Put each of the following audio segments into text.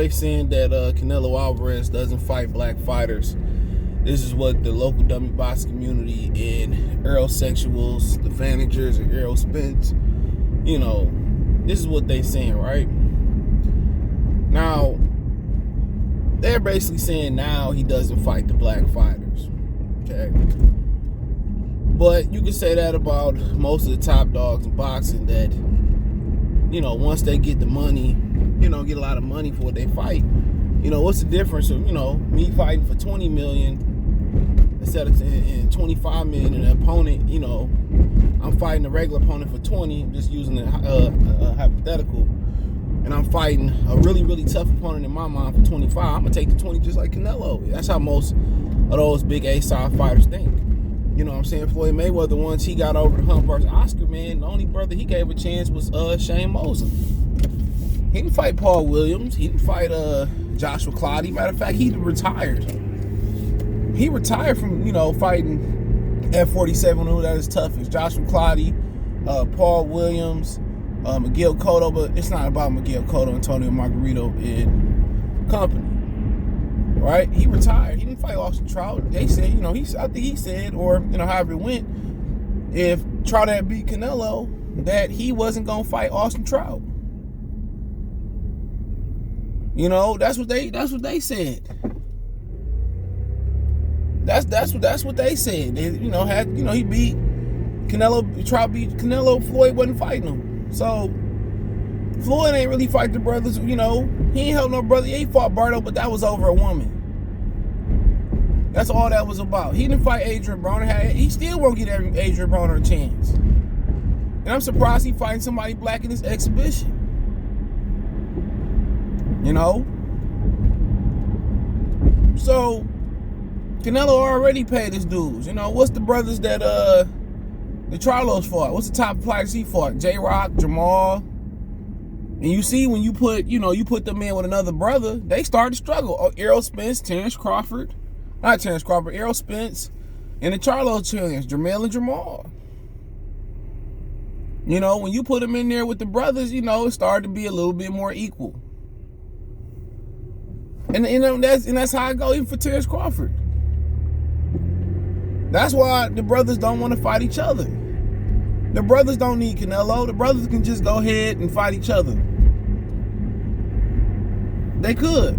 they saying that Canelo Alvarez doesn't fight black fighters. This is what the local dummy box community and ErrolSexuals, the Vanagers, and ErrolSpins, this is what they saying, right? Now, they're basically saying now he doesn't fight the black fighters, okay? But you can say that about most of the top dogs in boxing that, once they get the money, get a lot of money for what they fight. What's the difference of, me fighting for 20 million instead of 25 million and the opponent, I'm fighting a regular opponent for 20, I'm just using a hypothetical, and I'm fighting a really, really tough opponent in my mind for 25, I'm going to take the 20 just like Canelo. That's how most of those big A-side fighters think. You know what I'm saying? Floyd Mayweather, once he got over the hump versus Oscar, man, the only brother he gave a chance was Shane Mosley. He didn't fight Paul Williams. He didn't fight Joshua Clottey. Matter of fact, he retired. He retired from, fighting at 47 when that is toughest. Joshua Clottey, Paul Williams, Miguel Cotto, but it's not about Miguel Cotto, Antonio Margarito, and company. Right? He retired. He didn't fight Austin Trout. They said, I think he said, or, however it went, if Trout had beat Canelo, that he wasn't going to fight Austin Trout. That's what they said. That's what they said. They, he beat Canelo, Trout beat Canelo, Floyd wasn't fighting him. So Floyd ain't really fight the brothers, he ain't help no brother. He fought Bardo, but that was over a woman. That's all that was about. He didn't fight Adrian Broner. He still won't get Adrian Broner a chance. And I'm surprised he fighting somebody black in this exhibition. So Canelo already paid his dues. What's the brothers that the Charlos fought? What's the top fighters he fought? J-Rock, Jamal. And you see when you put, you put them in with another brother, they start to struggle. Oh, Errol Spence, Errol Spence, and the Charlo champions, Jermell and Jamal. When you put them in there with the brothers, it started to be a little bit more equal. And that's how I go even for Terrence Crawford. That's why the brothers don't want to fight each other. The brothers don't need Canelo. The brothers can just go ahead and fight each other. They could.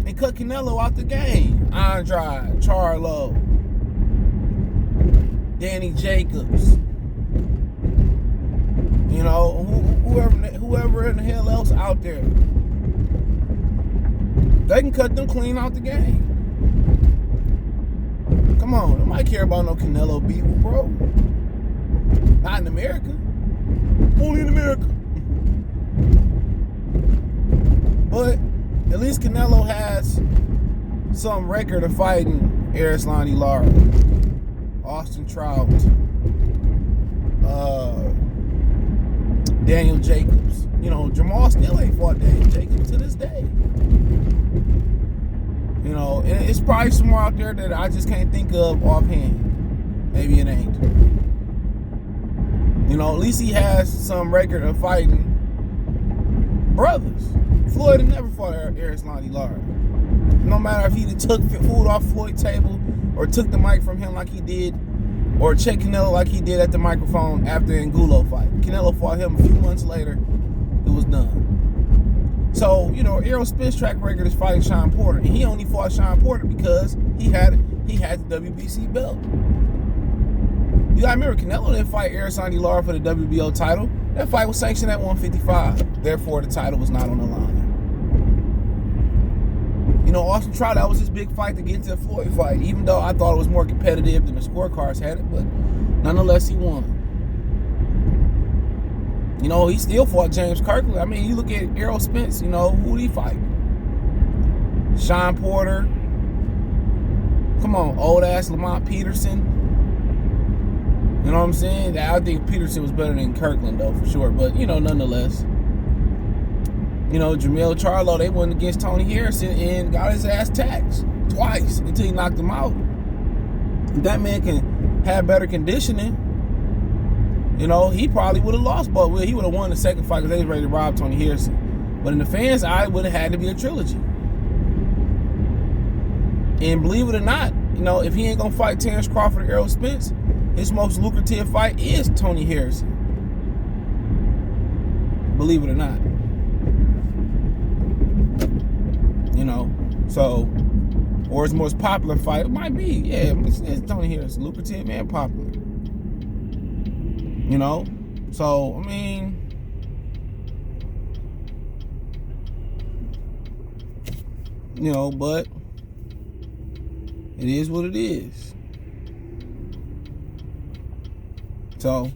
And cut Canelo out the game. Andrade, Charlo, Danny Jacobs. Whoever in the hell else out there. They can cut them clean out the game. Come on, nobody care about no Canelo beef, bro. Not in America. Only in America. But at least Canelo has some record of fighting Erislandy Lara, Austin Trout, Daniel Jacobs. Jamal still ain't fought Daniel Jacobs to this day. And it's probably somewhere out there that I just can't think of offhand. Maybe it ain't. At least he has some record of fighting brothers. Floyd had never fought Erislandy Lara. No matter if he took food off Floyd's table or took the mic from him like he did, or checked Canelo like he did at the microphone after the Angulo fight. Canelo fought him a few months later. It was done. So, Errol Spence track record is fighting Sean Porter. And he only fought Sean Porter because he had the WBC belt. You gotta remember, Canelo didn't fight Erislandy Lara for the WBO title. That fight was sanctioned at 155. Therefore, the title was not on the line. Austin Trout, that was his big fight to get into the Floyd fight, even though I thought it was more competitive than the scorecards had it, but nonetheless, he won. He still fought James Kirkland. I mean, you look at Errol Spence, who did he fight? Sean Porter. Come on, old-ass Lamont Peterson. You know what I'm saying? I think Peterson was better than Kirkland, though, for sure, but, nonetheless. Jermell Charlo, they went against Tony Harrison and got his ass taxed twice until he knocked him out. If that man can have better conditioning, he probably would have lost, but he would have won the second fight because they was ready to rob Tony Harrison. But in the fans' eye, it would have had to be a trilogy. And believe it or not, if he ain't gonna fight Terrence Crawford or Errol Spence, his most lucrative fight is Tony Harrison. Believe it or not. So, or his most popular fight, it might be, it's Tony Harrison, lucrative and popular. So, but it is what it is. So,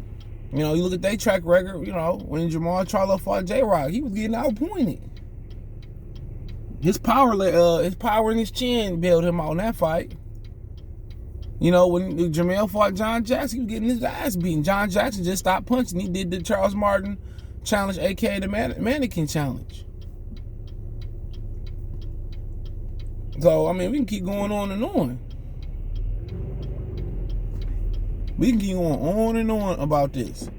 you look at their track record, when Jamal Charlo fought J-Rock, he was getting outpointed. His power and his chin bailed him out in that fight. When Jamel fought John Jackson, he was getting his ass beaten. John Jackson just stopped punching. He did the Charles Martin challenge, aka the mannequin challenge. So, we can keep going on and on. We can keep going on and on about this.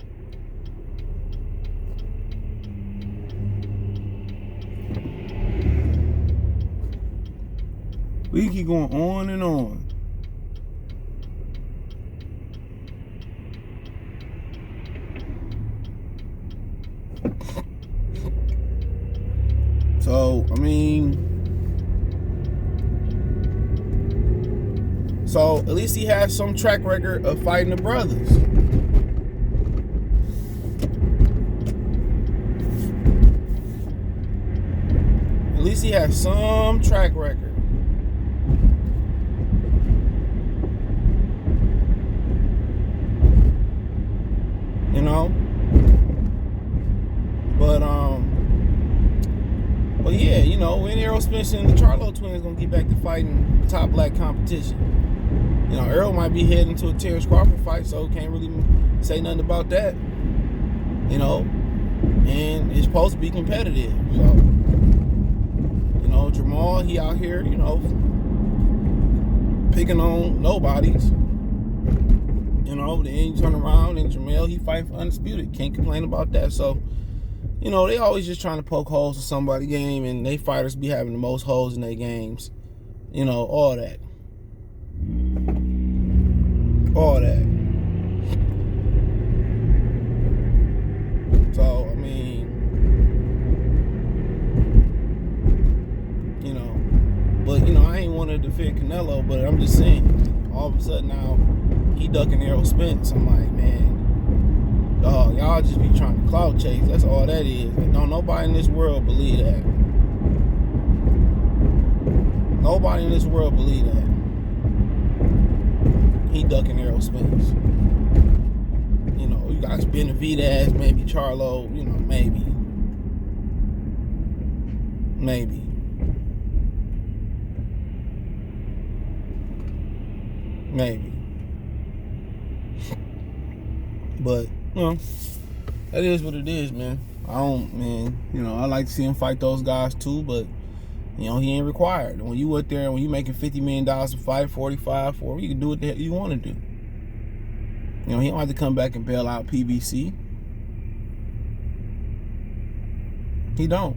We can keep going on and on. So, so at least he has some track record of fighting the brothers. At least he has some track record. But yeah, when Errol Spence and the Charlo twins gonna get back to fighting top black competition. Errol might be heading to a Terrence Crawford fight, so can't really say nothing about that. And it's supposed to be competitive. So, Jamal, he out here, picking on nobodies. Then you turn around and Jamel, he fighting for undisputed. Can't complain about that. So, they always just trying to poke holes in somebody's game, and they fighters be having the most holes in their games. All that. All that. So, but, I ain't want to defend Canelo, but I'm just saying, all of a sudden now, he ducking Errol Spence. I'm like, man, dog, y'all just be trying to clout chase. That's all that is. And don't nobody in this world believe that. Nobody in this world believe that. He ducking Errol Spence. You got Benavidez, maybe Charlo, maybe. But, that is what it is, man. I like to see him fight those guys too, but, he ain't required. When you out there, when you making $50 million a fight, 45, 40, you can do what the hell you want to do. He don't have to come back and bail out PBC. He don't.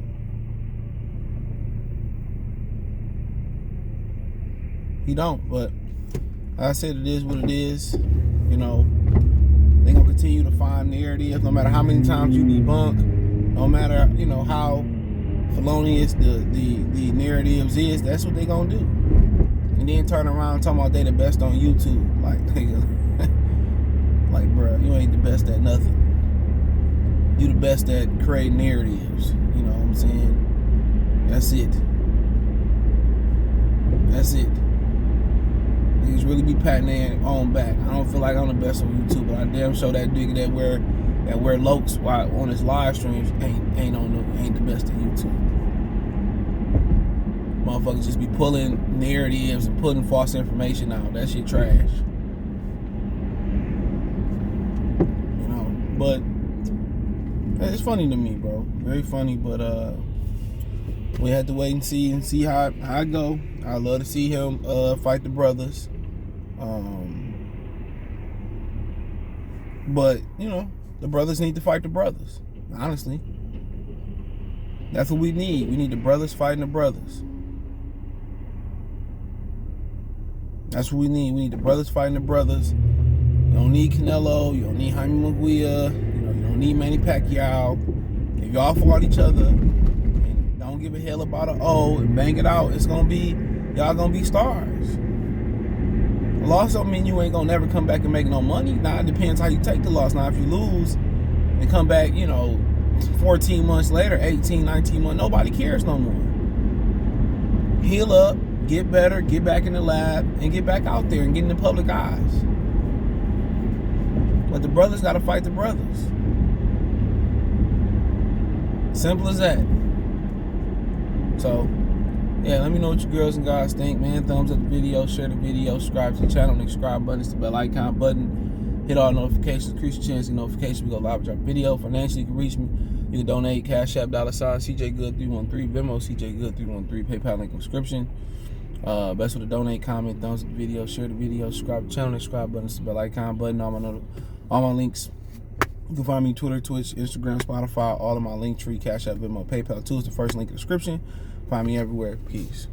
But like I said, it is what it is. They gonna continue to find narratives, no matter how many times you debunk, no matter how felonious the narratives is. That's what they gonna do. And then turn around talking about they the best on YouTube. Like, nigga, like, bro, you ain't the best at nothing. You the best at creating narratives. You know what I'm saying? That's it. Niggas really be patting their own back. I don't feel like I'm the best on YouTube, but I damn sure that nigga that wear Lokes while on his live streams ain't the best at YouTube. Motherfuckers just be pulling narratives and putting false information out. That shit trash. But it's funny to me, bro. Very funny, but we had to wait and see how it go. I'd love to see him fight the brothers. But the brothers need to fight the brothers, honestly. That's what we need. We need the brothers fighting the brothers. That's what we need. We need the brothers fighting the brothers. You don't need Canelo. You don't need Jaime Munguia. You don't need Manny Pacquiao. If y'all fought each other and don't give a hell about an O and bang it out, it's gonna be, y'all gonna be stars. A loss don't mean you ain't gonna never come back and make no money. Now it depends how you take the loss. Now if you lose and come back, 14 months later, 18, 19 months, nobody cares no more. Heal up, get better, get back in the lab, and get back out there and get in the public eyes. But the brothers gotta fight the brothers. Simple as that. So, yeah, let me know what you girls and guys think, man. Thumbs up the video, share the video, subscribe to the channel, and subscribe button is the bell icon button. Hit all notifications, increase your chance of notification. We go live with our video. Financially, you can reach me. You can donate, Cash App, $ CJGood313, Venmo, CJGood313, PayPal link in the description. Best with a donate, comment, thumbs up the video, share the video, subscribe to the channel, and subscribe button is the bell icon button. All my links. You can find me on Twitter, Twitch, Instagram, Spotify, all of my link tree, Cash App, Venmo, PayPal. 2 is the first link in the description. Find me everywhere. Peace.